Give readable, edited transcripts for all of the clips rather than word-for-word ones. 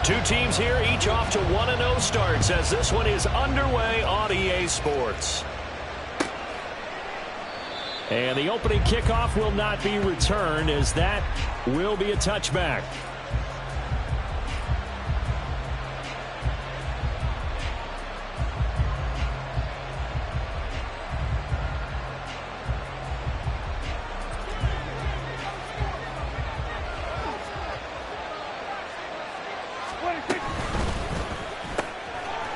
Two teams here, each off to 1-0 starts as this one is underway on EA Sports. And the opening kickoff will not be returned, as that will be a touchback.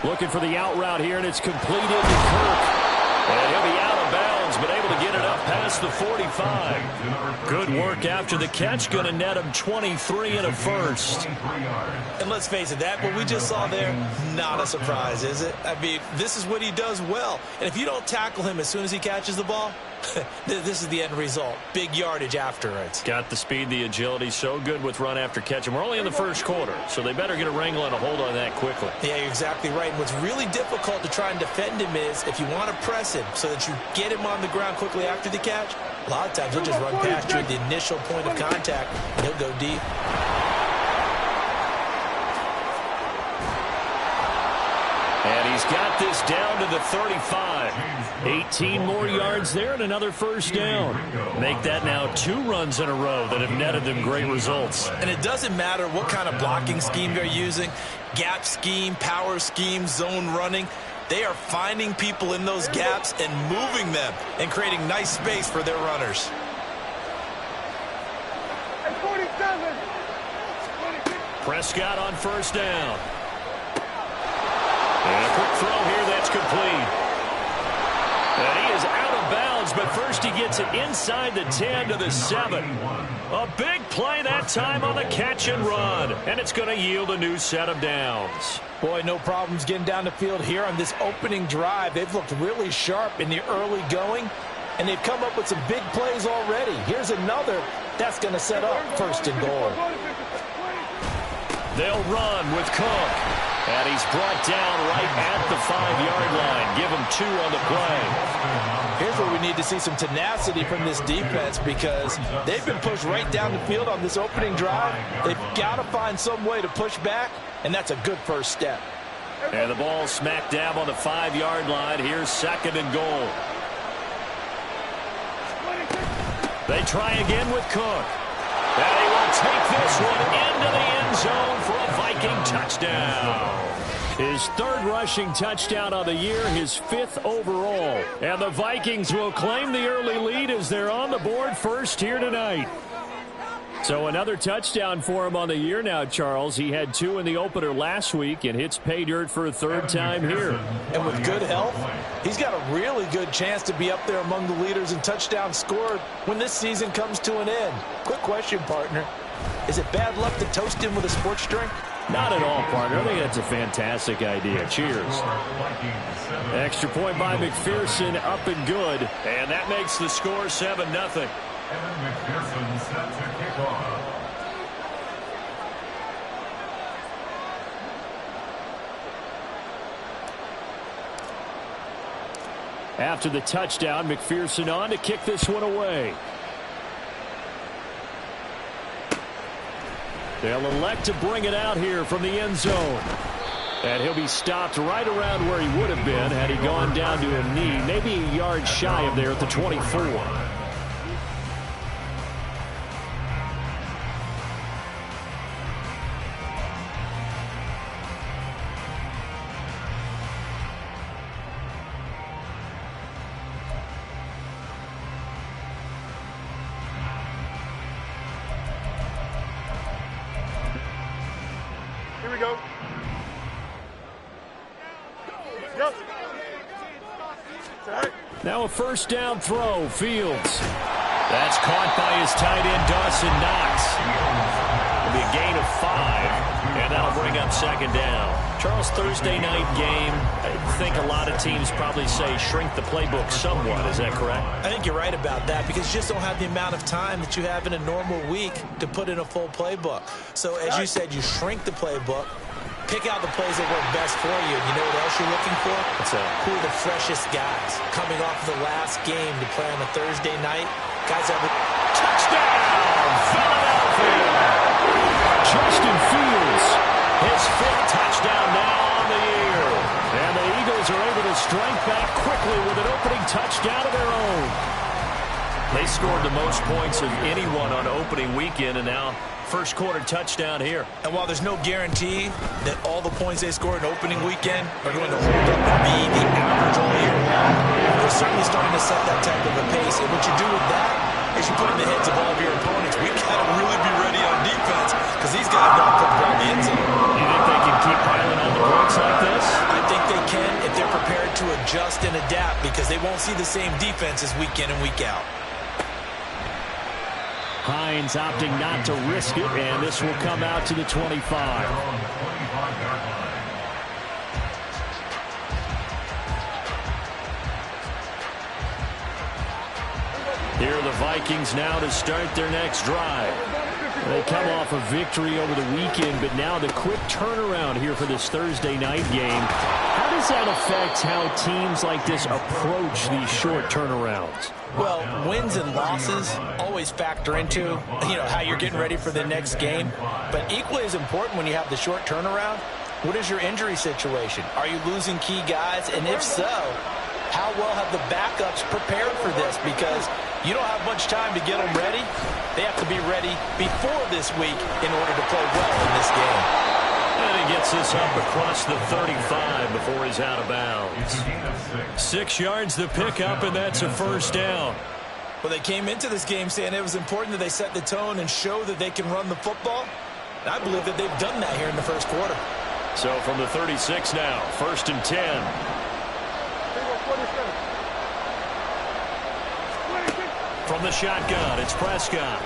Looking for the out route here, and it's completed to Kirk. And he'll be out of bounds, but able to get it up past the 45. Good work after the catch. Going to net him 23 and a first. And let's face it, that what we just saw there, not a surprise, is it? I mean, this is what he does well. And if you don't tackle him as soon as he catches the ball, this is the end result. Big yardage afterwards. Got the speed, the agility, so good with run after catch. And we're only in the first quarter, so they better get a wrangle and a hold on that quickly. Yeah, you're exactly right. And what's really difficult to try and defend him is if you want to press him so that you get him on the ground quickly after the catch, a lot of times he'll just run past you at the initial point of contact, and he'll go deep. And he's got this down to the 35. 18 more yards there and another first down. Make that now 2 runs in a row that have netted them great results. And it doesn't matter what kind of blocking scheme they're using, gap scheme, power scheme, zone running. They are finding people in those gaps and moving them and creating nice space for their runners. Prescott on first down. And a quick throw here that's complete. And he is out of bounds, but first he gets it inside the 10 to the 7. A big play that time on the catch and run. And it's going to yield a new set of downs. Boy, no problems getting down the field here on this opening drive. They've looked really sharp in the early going, and they've come up with some big plays already. Here's another that's going to set up first and goal. They'll run with Cook. And he's brought down right at the 5-yard line. Give him 2 on the play. Here's where we need to see some tenacity from this defense, because they've been pushed right down the field on this opening drive. They've got to find some way to push back, and that's a good first step. And the ball smack dab on the 5-yard line. Here's second and goal. They try again with Cook. And he will take this one into the end zone for a Viking touchdown. His 3rd rushing touchdown of the year, his 5th overall. And the Vikings will claim the early lead as they're on the board first here tonight. So another touchdown for him on the year now, Charles. He had 2 in the opener last week and hits pay dirt for a 3rd time here. And with good health, he's got a really good chance to be up there among the leaders in touchdowns scored when this season comes to an end. Quick question, partner. Is it bad luck to toast him with a sports drink? Not at all, partner. I think that's a fantastic idea. Cheers. Extra point by McPherson, up and good. And that makes the score 7-0. Evan McPherson set to kick off. After the touchdown, McPherson on to kick this one away. They'll elect to bring it out here from the end zone. And he'll be stopped right around where he would have been had he gone down to a knee, maybe a yard shy of there at the 24. Here we go. Yep. Now a first down throw, Fields. That's caught by his tight end, Dawson Knox. It'll be a gain of 5, and that'll bring up second down. Charles, Thursday night game, I think a lot of teams probably say shrink the playbook somewhat. Is that correct? I think you're right about that, because you just don't have the amount of time that you have in a normal week to put in a full playbook. So as you said, you shrink the playbook, pick out the plays that work best for you. And you know what else you're looking for? Who are the freshest guys coming off the last game to play on a Thursday night? Guys have a touchdown, Philadelphia! Justin Fields, his strike back quickly with an opening touchdown of their own. They scored the most points of anyone on opening weekend, and now first quarter touchdown here. And while there's no guarantee that all the points they scored in opening weekend are going to hold up and be the average all year long, they're certainly starting to set that type of a pace. And what you do with that is you put in the heads of all of your opponents. We've got to really be ready on defense because these guys don't put around the end zone. You think they can keep piling on the points like this? I think they can if they're prepared to adjust and adapt because they won't see the same defenses week in and week out. Hines opting not to risk it, and this will come out to the 25. Here are the Vikings now to start their next drive. They come off a victory over the weekend, but now the quick turnaround here for this Thursday night game. How does that affect how teams like this approach these short turnarounds? Well, wins and losses always factor into, how you're getting ready for the next game. But equally as important when you have the short turnaround, what is your injury situation? Are you losing key guys? And if so, how well have the backups prepared for this? Because you don't have much time to get them ready. They have to be ready before this week in order to play well in this game. And he gets this up across the 35 before he's out of bounds. 6 yards the pickup, and that's a first down. Well, they came into this game saying it was important that they set the tone and show that they can run the football. And I believe that they've done that here in the first quarter. So from the 36 now, 1st and 10. From the shotgun, it's Prescott.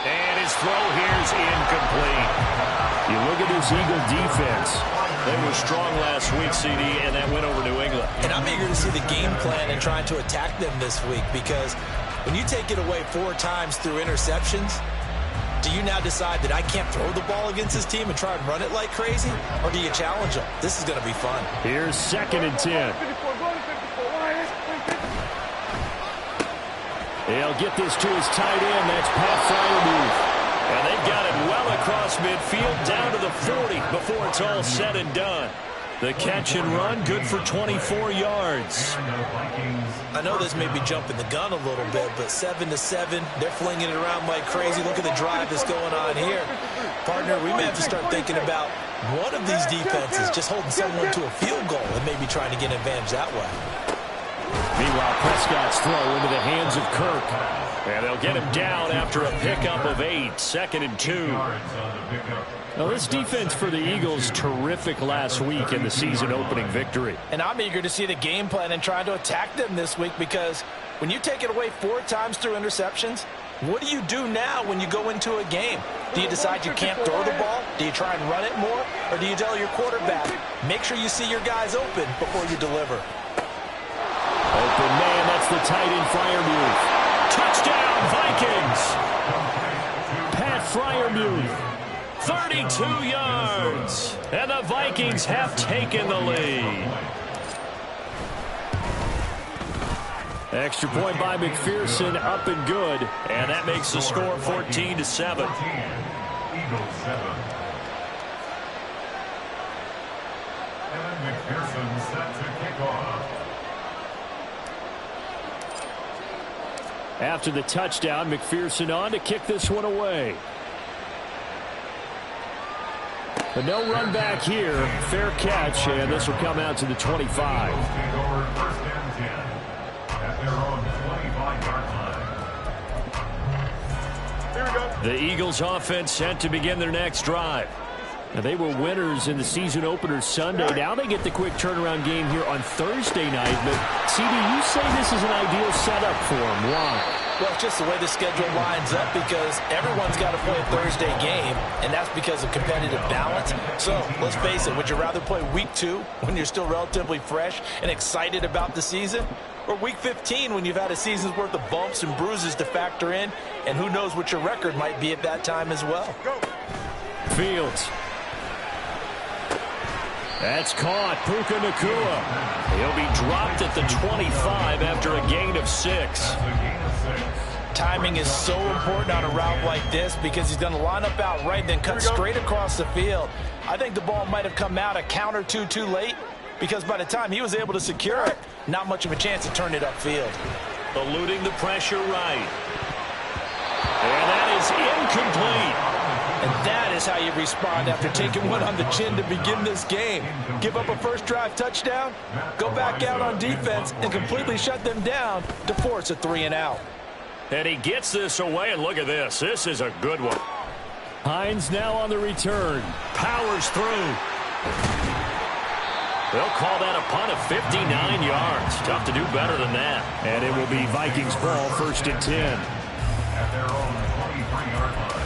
And his throw here is incomplete. You look at this Eagle defense. They were strong last week, CD, and that went over New England. And I'm eager to see the game plan and trying to attack them this week because when you take it away 4 times through interceptions, do you now decide that I can't throw the ball against this team and try and run it like crazy? Or do you challenge them? This is going to be fun. Here's 2nd and 10. He'll get this to his tight end. That's Pat Freiermuth. And they've got it well across midfield down to the 40 before it's all said and done. The catch and run, good for 24 yards. I know this may be jumping the gun a little bit, but 7-7, they're flinging it around like crazy. Look at the drive that's going on here. Partner, we may have to start thinking about one of these defenses just holding someone to a field goal and maybe trying to get an advantage that way. Meanwhile, Prescott's throw into the hands of Kirk. And they'll get him down after a pickup of 8, 2nd and 2. Now, this defense for the Eagles, terrific last week in the season-opening victory. And I'm eager to see the game plan and try to attack them this week because when you take it away 4 times through interceptions, what do you do now when you go into a game? Do you decide you can't throw the ball? Do you try and run it more? Or do you tell your quarterback, make sure you see your guys open before you deliver? Open man, that's the tight end Freiermuth. Touchdown, Vikings! Pat Freiermuth, 32 yards. And the Vikings have taken the lead. Extra point by McPherson, up and good. And that makes the score 14-7. Eagles 7. Evan McPherson set to kick off. After the touchdown, McPherson on to kick this one away. But no run back here. Fair catch, and this will come out to the 25. Eagles take over 1st and 10 at their own 25-yard line. Here we go. The Eagles offense set to begin their next drive. Now, they were winners in the season opener Sunday. Now they get the quick turnaround game here on Thursday night. But, CD, you say this is an ideal setup for them. Why? Well, it's just the way the schedule lines up because everyone's got to play a Thursday game, and that's because of competitive balance. So, let's face it, would you rather play week 2 when you're still relatively fresh and excited about the season? Or week 15 when you've had a season's worth of bumps and bruises to factor in, and who knows what your record might be at that time as well? Fields. That's caught. Puka Nacua. He'll be dropped at the 25 after a gain of 6. Timing is so important on a route like this because he's going to line up out right and then cut straight across the field. I think the ball might have come out a count or two too late, because by the time he was able to secure it, not much of a chance to turn it upfield. Eluding the pressure right. And that is incomplete. And that is how you respond after taking one on the chin to begin this game. Give up a first drive touchdown, go back out on defense, and completely shut them down to force a 3-and-out. And he gets this away, and look at this. This is a good one. Hines now on the return. Powers through. They'll call that a punt of 59 yards. Tough to do better than that. And it will be Vikings ball, 1st and 10. At their own 23-yard line.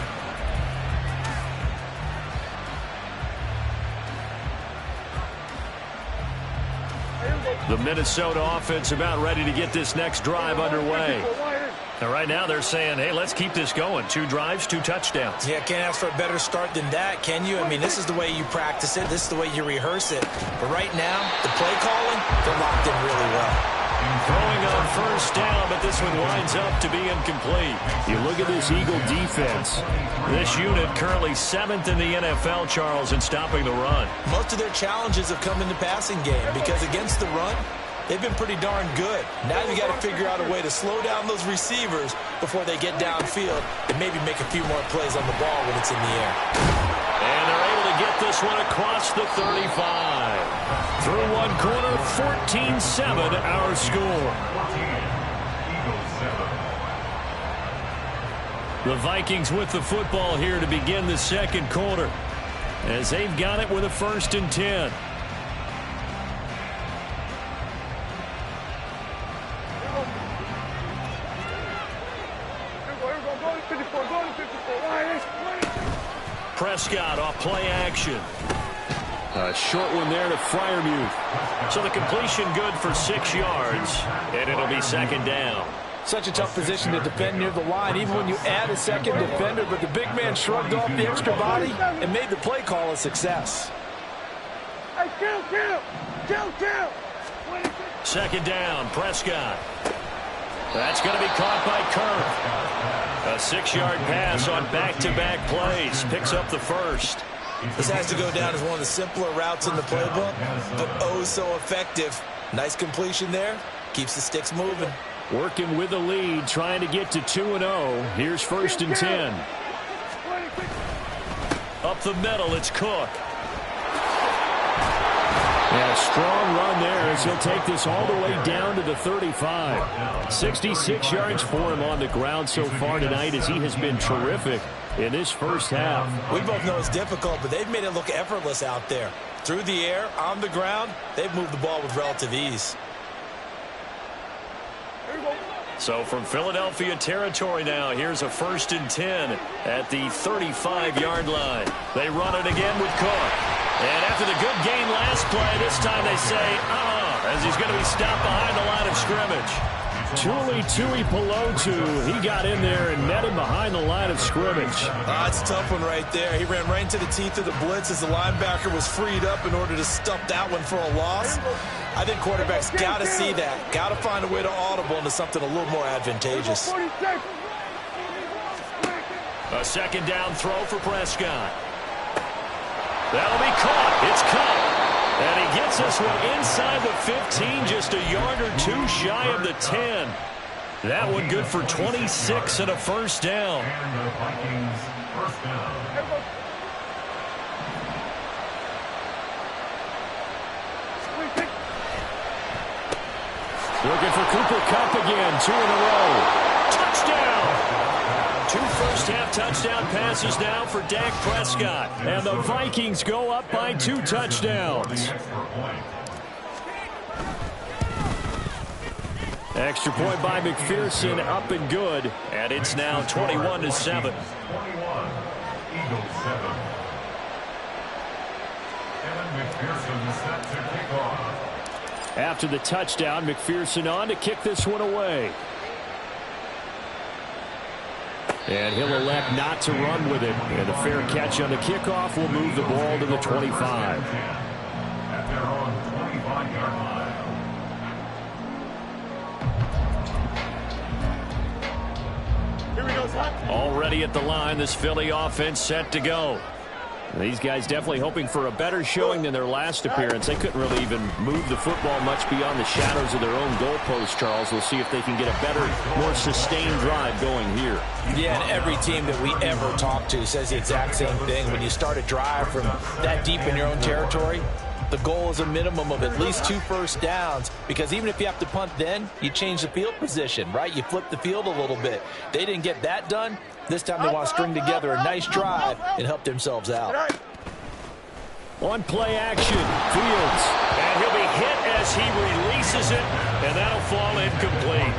The Minnesota offense about ready to get this next drive underway. And right now they're saying, hey, let's keep this going. 2 drives, 2 touchdowns. Yeah, can't ask for a better start than that, can you? I mean, this is the way you practice it. This is the way you rehearse it. But right now, the play calling, they're locked in really well. Throwing on 1st down, but this one winds up to be incomplete. You look at this Eagle defense. This unit currently 7th in the NFL, Charles, in stopping the run. Most of their challenges have come in the passing game because against the run, they've been pretty darn good. Now you got to figure out a way to slow down those receivers before they get downfield and maybe make a few more plays on the ball when it's in the air. And they're able to get this one across the 35. Through one corner, 14-7 our score. The Vikings with the football here to begin the 2nd quarter as they've got it with a 1st and 10. Prescott off play action. A short one there to Freiermuth. So the completion good for 6 yards, and it'll be 2nd down. Such a tough position to defend near the line, even when you add a second defender, but the big man shrugged off the extra body and made the play call a success. Hey, kill. 2nd down, Prescott. That's going to be caught by Kirk. A 6-yard pass on back-to-back plays. Picks up the 1st. This has to go down as one of the simpler routes in the playbook, but oh so effective. Nice completion there. Keeps the sticks moving. Working with the lead, trying to get to 2-0. Here's 1st and 10. Up the middle, it's Cook. And a strong run there as he'll take this all the way down to the 35. 66 yards for him on the ground so far tonight as he has been terrific in this 1st half. We both know it's difficult, but they've made it look effortless out there. Through the air, on the ground, they've moved the ball with relative ease. So from Philadelphia territory now, here's a 1st and 10 at the 35-yard line. They run it again with Cook. And after the good gain last play, this time they say, as he's going to be stopped behind the line of scrimmage. Tuli Tuipulotu, he got in there and met him behind the line of scrimmage. That's a tough one right there. He ran right into the teeth of the blitz as the linebacker was freed up in order to stuff that one for a loss. I think quarterbacks got to see that. Got to find a way to audible into something a little more advantageous. A 2nd down throw for Prescott. That'll be caught. It's caught. And he gets this one inside the 15, just a yard or 2 shy of the 10. That one good for 26 and a 1st down. And the Vikings 1st down. Looking for Cooper Kupp again, 2 in a row. Touchdown! 2 first-half touchdown passes now for Dak Prescott. And the Vikings go up by 2 touchdowns. Extra point by McPherson, up and good. And it's now 21-7. 21, Eagles 7. Kevin McPherson set to kick off. After the touchdown, McPherson on to kick this one away. And he'll elect not to run with it. And a fair catch on the kickoff will move the ball to the 25. At their own 25-yard line. Here we go, Zach. Already at the line, this Philly offense set to go. These guys definitely hoping for a better showing than their last appearance. They couldn't really even move the football much beyond the shadows of their own goalpost, Charles. We'll see if they can get a better, more sustained drive going here. Yeah, and every team that we ever talk to says the exact same thing. When you start a drive from that deep in your own territory, the goal is a minimum of at least 2 first downs, because even if you have to punt then, you change the field position, right? You flip the field a little bit. They didn't get that done. This time they want to string together a nice drive and help themselves out. On play action, Fields. And he'll be hit as he releases it, and that'll fall incomplete.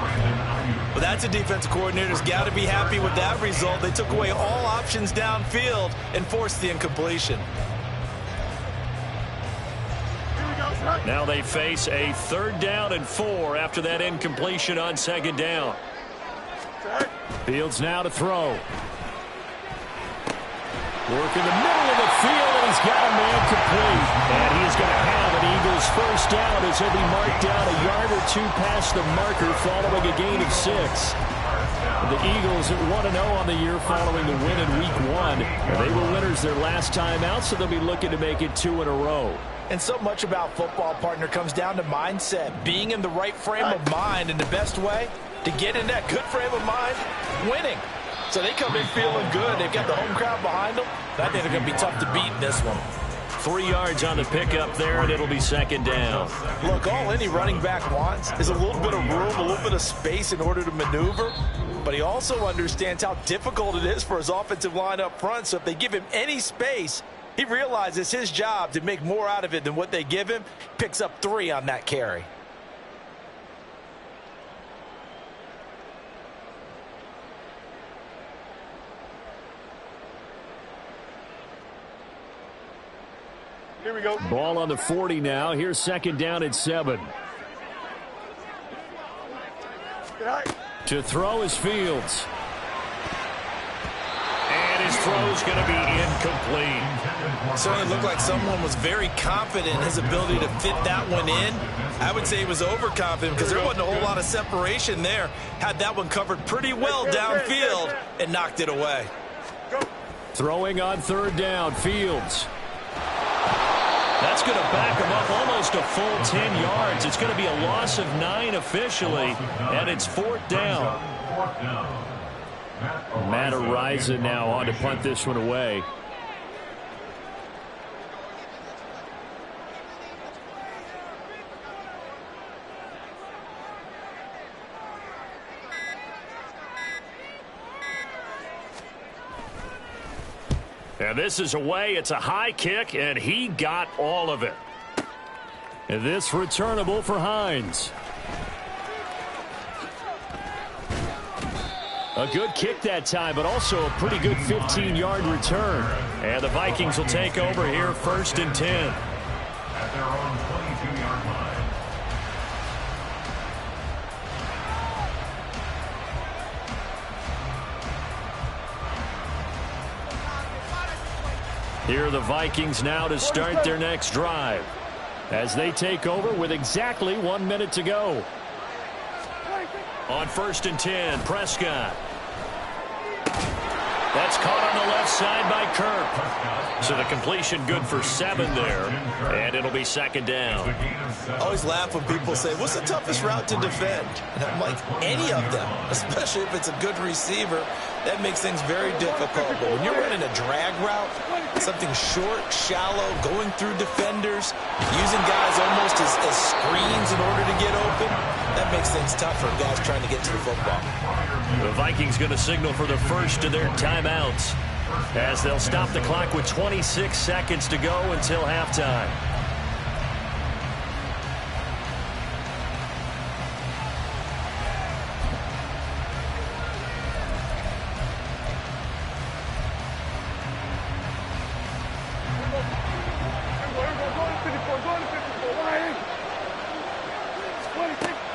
Well, that's a defensive coordinator's got to be happy with that result. They took away all options downfield and forced the incompletion. Now they face a 3rd down and 4 after that incompletion on 2nd down. Fields now to throw. Work in the middle of the field, and he's got a man complete. And he is going to have an Eagles first down as he'll be marked down a yard or 2 past the marker following a gain of 6. The Eagles at 1-0 on the year following the win in Week 1. They were winners their last time out, so they'll be looking to make it 2 in a row. And so much about football, partner, comes down to mindset, being in the right frame of mind, and the best way to get in that good frame of mind, winning. So they come in feeling good. They've got the home crowd behind them. I think they're going to be tough to beat in this one. 3 yards on the pickup there, and it'll be 2nd down. Look, all any running back wants is a little bit of room, a little bit of space in order to maneuver. But he also understands how difficult it is for his offensive line up front. So if they give him any space, he realizes it's his job to make more out of it than what they give him. Picks up 3 on that carry. Here we go. Ball on the 40 now. Here's 2nd down at 7. To throw is Fields. And his throw's going to be incomplete. Certainly looked like someone was very confident in his ability to fit that one in. I would say he was overconfident because there wasn't a whole lot of separation there. Had that one covered pretty well downfield and knocked it away. Throwing on 3rd down, Fields. That's going to back him up almost a full 10 yards. It's going to be a loss of 9 officially, and it's 4th down. Matt Araiza now on to punt this one away. And this is away. It's a high kick, and he got all of it. And this returnable for Hines. A good kick that time, but also a pretty good 15-yard return. And the Vikings will take over here 1st and 10. At their own 22-yard line. Here are the Vikings now to start their next drive as they take over with exactly 1 minute to go. On 1st and 10, Prescott. That's caught on the left side by Kirk. So the completion good for 7 there, and it'll be 2nd down. I always laugh when people say, what's the toughest route to defend? And I'm like, any of them, especially if it's a good receiver. That makes things very difficult. But when you're running a drag route, something short, shallow, going through defenders, using guys almost as screens in order to get open, that makes things tough for guys trying to get to the football. The Vikings going to signal for the first of their timeouts as they'll stop the clock with 26 seconds to go until halftime.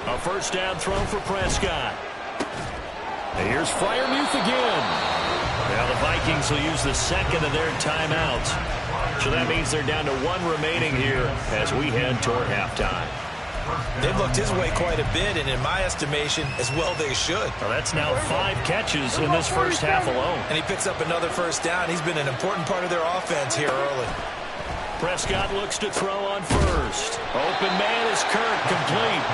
A first down throw for Prescott. And here's Freiermuth again. Now the Vikings will use the 2nd of their timeouts. So that means they're down to 1 remaining here as we head toward halftime. They've looked his way quite a bit, and in my estimation, as well they should. Well, that's now 5 catches in this first half alone. And he picks up another first down. He's been an important part of their offense here early. Prescott looks to throw on first. Open man is Kirk, complete.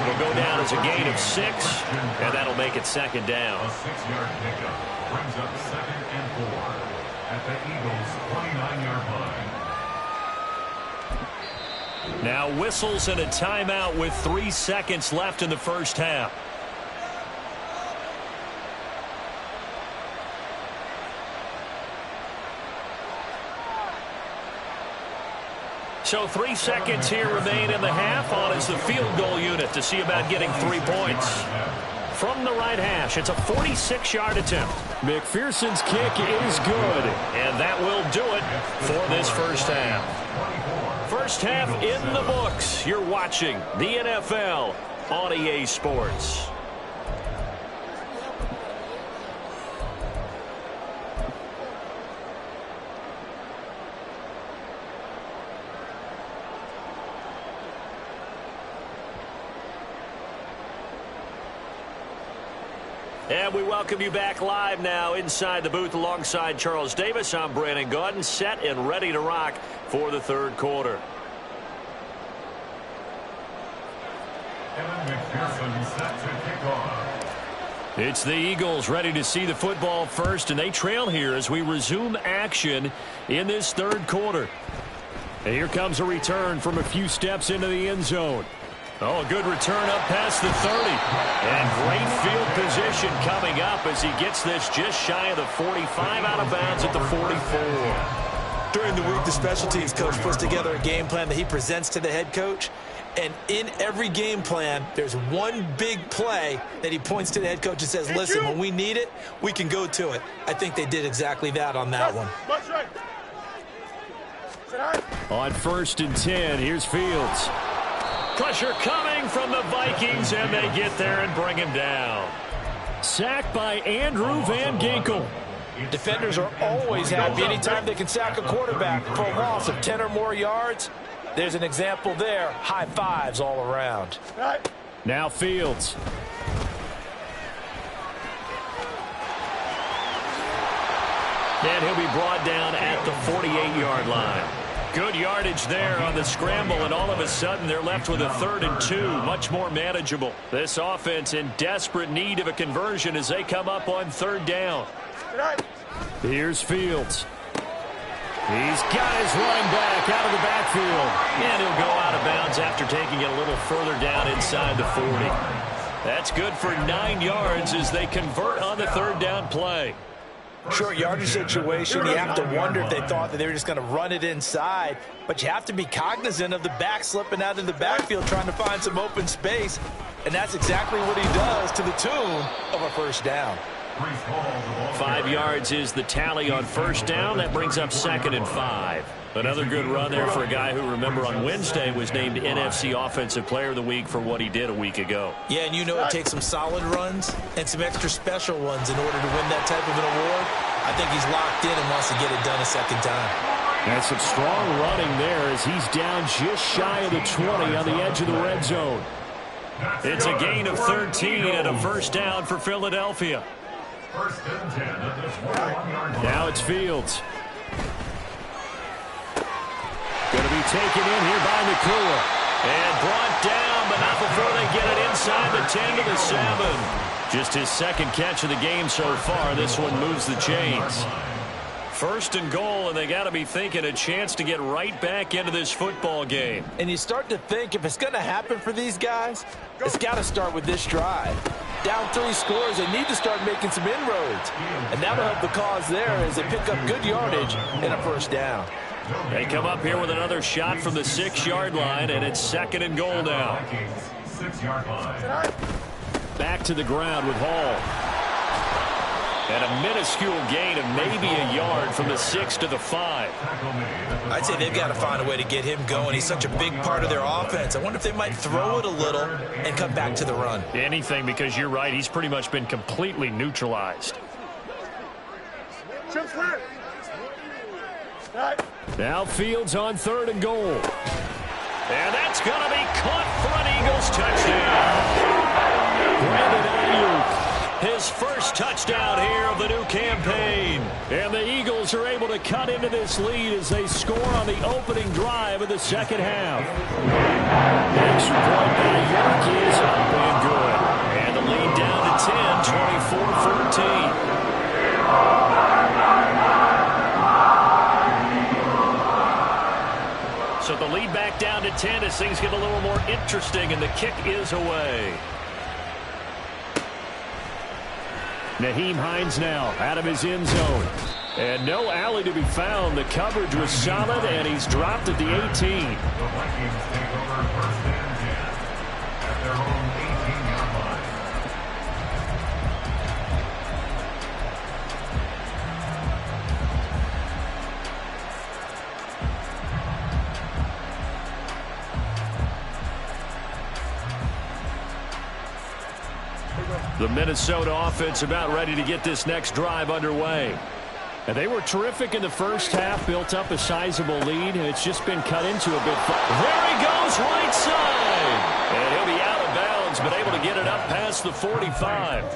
It'll go down as a gain of 6, and that'll make it second down. A 6-yard pickup brings up 2nd and 4 at the Eagles' 29-yard line. Now whistles and a timeout with 3 seconds left in the first half. So 3 seconds here remain in the half. On is the field goal unit to see about getting 3 points. From the right hash, it's a 46-yard attempt. McPherson's kick is good, and that will do it for this first half. First half in the books. You're watching the NFL on EA Sports. And we welcome you back live now inside the booth alongside Charles Davis. I'm Brandon Gaudin, set and ready to rock for the third quarter. Evan McPherson set to kick off. It's the Eagles ready to see the football first, and they trail here as we resume action in this third quarter. And here comes a return from a few steps into the end zone. Oh, a good return up past the 30. And great field position coming up as he gets this just shy of the 45, out of bounds at the 44. During the week, the special teams coach puts together a game plan that he presents to the head coach. And in every game plan, there's one big play that he points to the head coach and says, listen, when we need it, we can go to it. I think they did exactly that on that one. On 1st and 10, here's Fields. Pressure coming from the Vikings, and they get there and bring him down. Sacked by Andrew Van Ginkel. Defenders are always happy anytime they can sack a quarterback for a loss of 10 or more yards. There's an example there. High fives all around. Now Fields. And he'll be brought down at the 48-yard line. Good yardage there on the scramble, and all of a sudden they're left with a 3rd and 2, much more manageable. This offense in desperate need of a conversion as they come up on 3rd down. Here's Fields. He's got his running back out of the backfield, and he'll go out of bounds after taking it a little further down inside the 40. That's good for 9 yards as they convert on the 3rd down play. Short yardage situation, you have to wonder if they thought that they were just going to run it inside, but you have to be cognizant of the back slipping out of the backfield trying to find some open space, and that's exactly what he does to the tune of a first down. 5 yards is the tally on first down. That brings up 2nd and 5. Another good run there for a guy who, remember, on Wednesday was named NFC Offensive Player of the Week for what he did a week ago. Yeah, and you know it takes some solid runs and some extra special ones in order to win that type of an award. I think he's locked in and wants to get it done a second time. And some strong running there as he's down just shy of the 20 on the edge of the red zone. It's a gain of 13 and a first down for Philadelphia. 1st and 10 at the 21-yard line. Now it's Fields. Going to be taken in here by McClure. And brought down, but not before they get it inside the 10 to the 7. Just his 2nd catch of the game so far. This one moves the chains. 1st and goal, and they got to be thinking a chance to get right back into this football game. And you start to think if it's going to happen for these guys, it's got to start with this drive. Down 3 scores, they need to start making some inroads. And that'll help the cause there as they pick up good yardage and a first down. They come up here with another shot from the 6-yard line, and it's 2nd and goal now. 6-yard line. Back to the ground with Hall. And a minuscule gain of maybe a yard from the 6 to the 5. I'd say they've got to find a way to get him going. He's such a big part of their offense. I wonder if they might throw it a little and come back to the run. Anything, because you're right. He's pretty much been completely neutralized. Now Fields on 3rd and goal. And that's going to be caught for an Eagles touchdown. Brandon Ayuk, his first touchdown here of the new campaign. And the Eagles are able to cut into this lead as they score on the opening drive of the second half. The extra point by Ayuk is up and good. And the lead down to 10, 24-14. So the lead back down to 10 as things get a little more interesting, and the kick is away. Naheem Hines now out of his end zone. And no alley to be found. The coverage was solid, and he's dropped at the 18. The Vikings take over first and 10 at their own 18-yard line. The Minnesota offense about ready to get this next drive underway. And they were terrific in the first half, built up a sizable lead, and it's just been cut into a bit. There he goes, right side. And he'll be out of bounds, but able to get it up past the 45.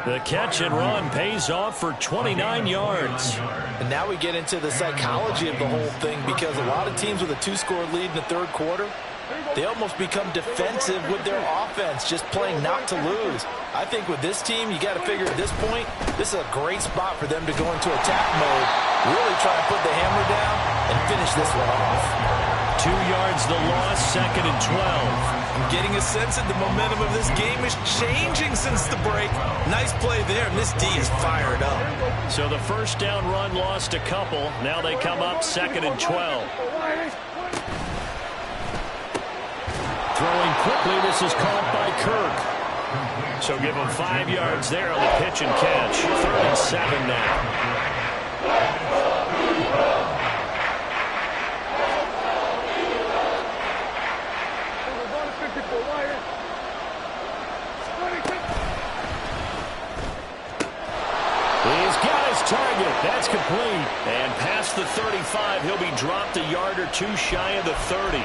The catch and run pays off for 29 yards. And now we get into the psychology of the whole thing, because a lot of teams with a 2-score lead in the third quarter, they almost become defensive with their offense, just playing not to lose. I think with this team, you got to figure at this point, this is a great spot for them to go into attack mode, really try and put the hammer down and finish this one off. 2 yards the loss, second and 12. I'm getting a sense that the momentum of this game is changing since the break. Nice play there, and this D is fired up. So the first down run lost a couple. Now they come up second and 12. Throwing quickly, this is caught by Kirk. So give him 5 yards there on the pitch and catch. 3rd and 7 now. He's got his target. That's complete. And past the 35, he'll be dropped a yard or two shy of the 30.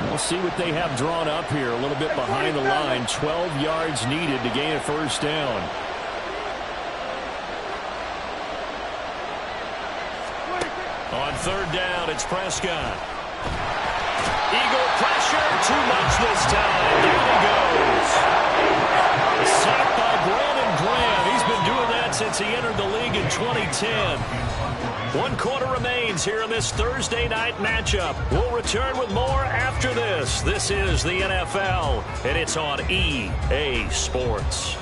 We'll see what they have drawn up here. A little bit behind the line. 12 yards needed to gain a first down. On third down, it's Prescott. Eagle pressure. Too much this time. Down he goes. Sacked by Brandon Graham. He's been doing that since he entered the league in 2010. 1 quarter remains here in this Thursday night matchup. We'll return with more after this. This is the NFL, and it's on EA Sports.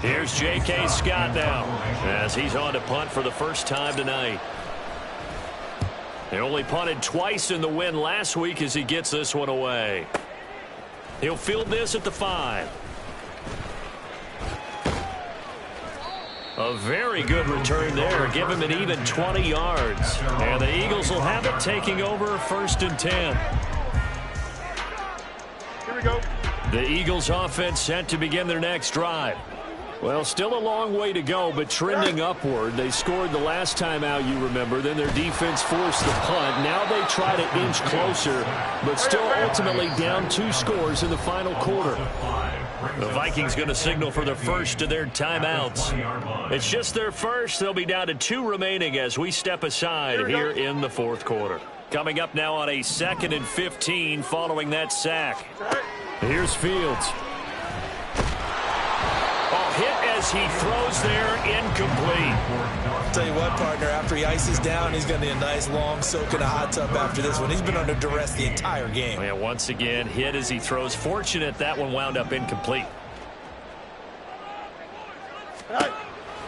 Here's J.K. Scott now as he's on to punt for the first time tonight. They only punted twice in the win last week as he gets this one away. He'll field this at the 5. A very good return there. Give him an even 20 yards. And the Eagles will have it, taking over 1st and 10. Here we go. The Eagles offense set to begin their next drive. Well, still a long way to go, but trending upward. They scored the last time out, you remember. Then their defense forced the punt. Now they try to inch closer, but still ultimately down 2 scores in the final quarter. The Vikings going to signal for the first of their timeouts. It's just their first. They'll be down to 2 remaining as we step aside here in the 4th quarter. Coming up now on a 2nd and 15 following that sack. Here's Fields. Oh, hit as he throws there, incomplete. I'll tell you what, partner, after he ices down, he's going to need a nice long soak in a hot tub after this one. He's been under duress the entire game. Yeah, once again, hit as he throws. Fortunate that one wound up incomplete.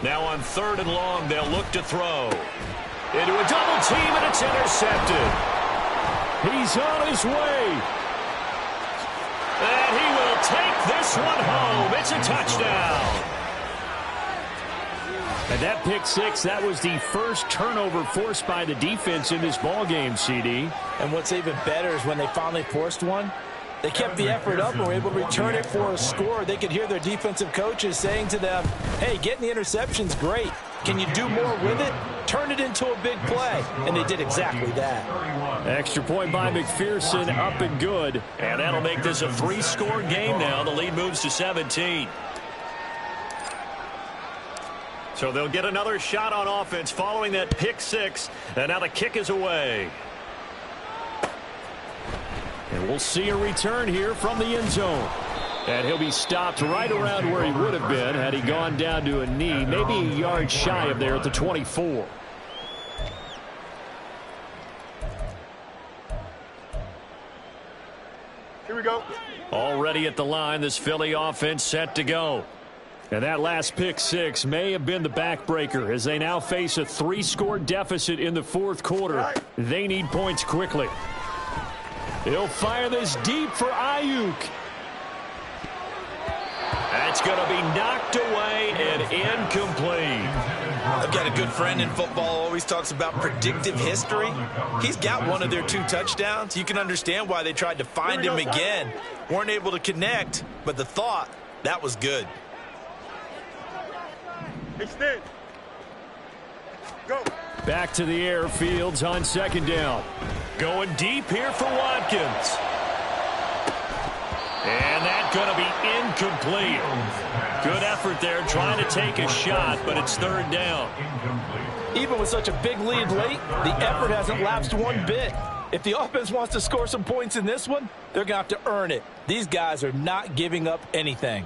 Now on 3rd and long, they'll look to throw. Into a double team, and it's intercepted. He's on his way. And he will take this one home. It's a touchdown. And that pick 6, that was the first turnover forced by the defense in this ballgame, CD. And what's even better is when they finally forced one, They kept the effort up and were able to return it for a score. They could hear their defensive coaches saying to them, hey, getting the interception's great. Can you do more with it? Turn it into a big play. And they did exactly that. Extra point by McPherson, up and good. And that'll make this a 3-score game now. The lead moves to 17. So they'll get another shot on offense following that pick 6. And now the kick is away. And we'll see a return here from the end zone. And he'll be stopped right around where he would have been had he gone down to a knee, maybe a yard shy of there at the 24. Here we go. Already at the line, this Philly offense set to go. And that last pick 6 may have been the backbreaker as they now face a 3-score deficit in the fourth quarter. They need points quickly. He'll fire this deep for Ayuk. That's going to be knocked away and incomplete. I've got a good friend in football, always talks about predictive history. He's got one of their 2 touchdowns. You can understand why they tried to find him again. Weren't able to connect, but the thought, that was good. Extend. Go. Back to the air, Fields on second down. Going deep here for Watkins. And that's going to be incomplete. Good effort there trying to take a shot, but it's third down. Even with such a big lead late, the effort hasn't lapsed one bit. If the offense wants to score some points in this one, they're going to have to earn it. These guys are not giving up anything.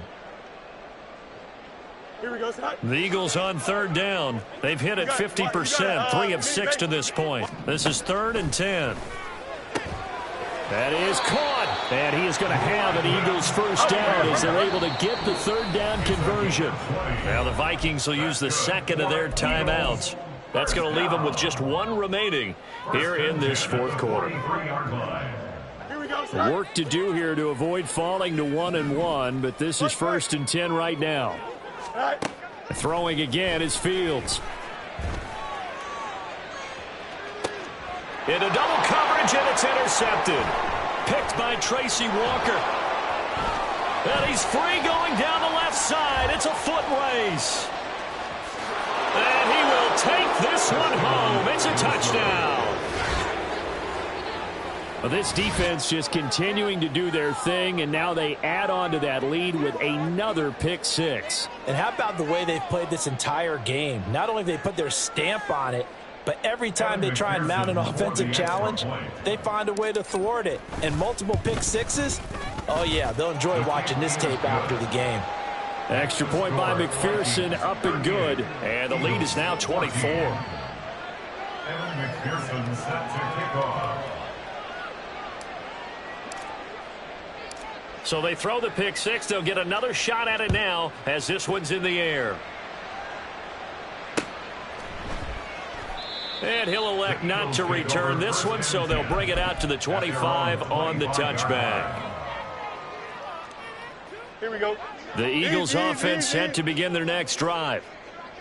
Here we go, Scott. The Eagles on third down. They've hit it 50%, 3 of 6 to this point. This is 3rd and 10. That is caught, and he is going to have an Eagles first down as they're able to get the third down conversion. Now the Vikings will use the second of their timeouts. That's going to leave them with just 1 remaining here in this fourth quarter. Work to do here to avoid falling to 1-1, but this is 1st and 10 right now. Throwing again is Fields. Into double coverage, and it's intercepted. Picked by Tracy Walker. And he's free going down the left side. It's a foot race. And he will take this one home. It's a touchdown. Well, this defense just continuing to do their thing, and now they add on to that lead with another pick 6. And how about the way they've played this entire game? Not only have they put their stamp on it, but every time they try and mount an offensive challenge, they find a way to thwart it. And multiple pick 6s, oh yeah, they'll enjoy watching this tape after the game. Extra point by McPherson, up and good. And the lead is now 24. Evan McPherson set to kick off. So they throw the pick 6. They'll get another shot at it now as this one's in the air. And he'll elect not to return this one, so they'll bring it out to the 25 on the touchback. Here we go. The Eagles offense set to begin their next drive.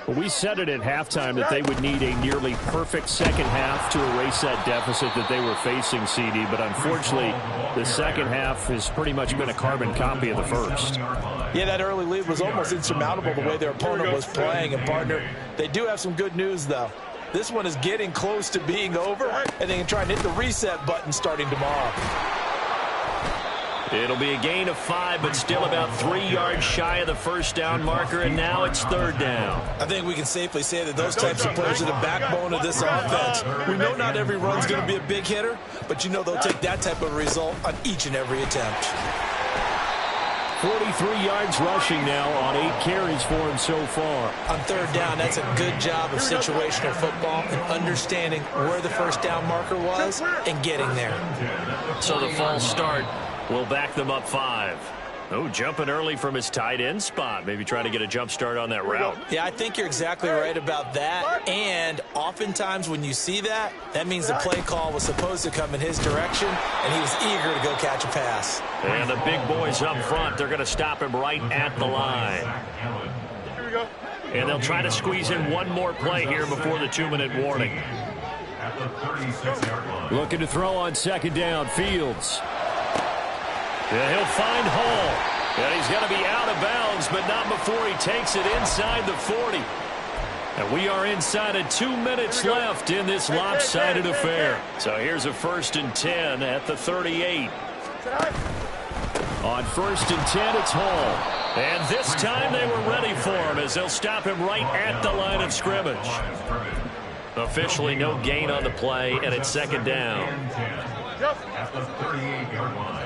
Well, we said it at halftime that they would need a nearly perfect second half to erase that deficit that they were facing, CD. But unfortunately, the second half has pretty much been a carbon copy of the first. Yeah, that early lead was almost insurmountable the way their opponent was playing. And, partner, they do have some good news, though. This one is getting close to being over, and they can try and hit the reset button starting tomorrow. It'll be a gain of 5, but still about 3 yards shy of the first down marker, and now it's third down. I think we can safely say that those types of players are the backbone of this offense. We know not every run's going to be a big hitter, but you know they'll take that type of result on each and every attempt. 43 yards rushing now on 8 carries for him so far. On third down, that's a good job of situational football and understanding where the first down marker was and getting there. So the false start will back them up 5. Oh, jumping early from his tight end spot. Maybe trying to get a jump start on that route. Yeah, I think you're exactly right about that. And oftentimes when you see that, that means the play call was supposed to come in his direction, and he was eager to go catch a pass. And the big boys up front, they're going to stop him right at the line. Here we go. And they'll try to squeeze in one more play here before the 2-minute warning. At the 36-yard line. Looking to throw on second down, Fields. Yeah, he'll find Hall. And he's going to be out of bounds, but not before he takes it inside the 40. And we are inside of 2 minutes left in this lopsided affair. So here's a 1st and 10 at the 38. On 1st and 10, it's Hall. And this time they were ready for him as they'll stop him right at the line of scrimmage. Officially no gain on the play, and it's 2nd down. At the 38-yard line.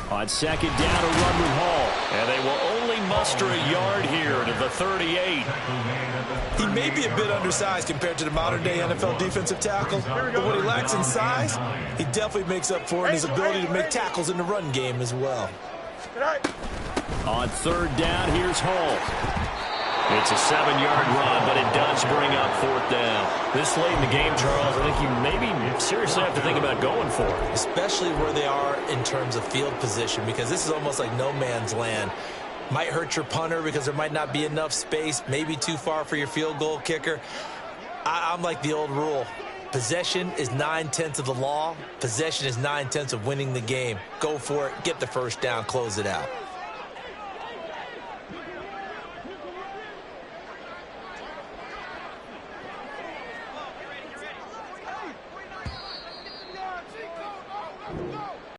On 2nd down, a run with Hall. And they will only muster a yard here to the 38. He may be a bit undersized compared to the modern-day NFL defensive tackle, but what he lacks in size, he definitely makes up for in his ability to make tackles in the run game as well. On 3rd down, here's Hall. It's a 7-yard run, but it does bring up 4th down. This late in the game, Charles, I think you maybe seriously have to think about going for it. Especially where they are in terms of field position, because this is almost like no man's land. Might hurt your punter because there might not be enough space, maybe too far for your field goal kicker. I'm like the old rule. Possession is 9/10 of the law. Possession is 9/10 of winning the game. Go for it, get the 1st down, close it out.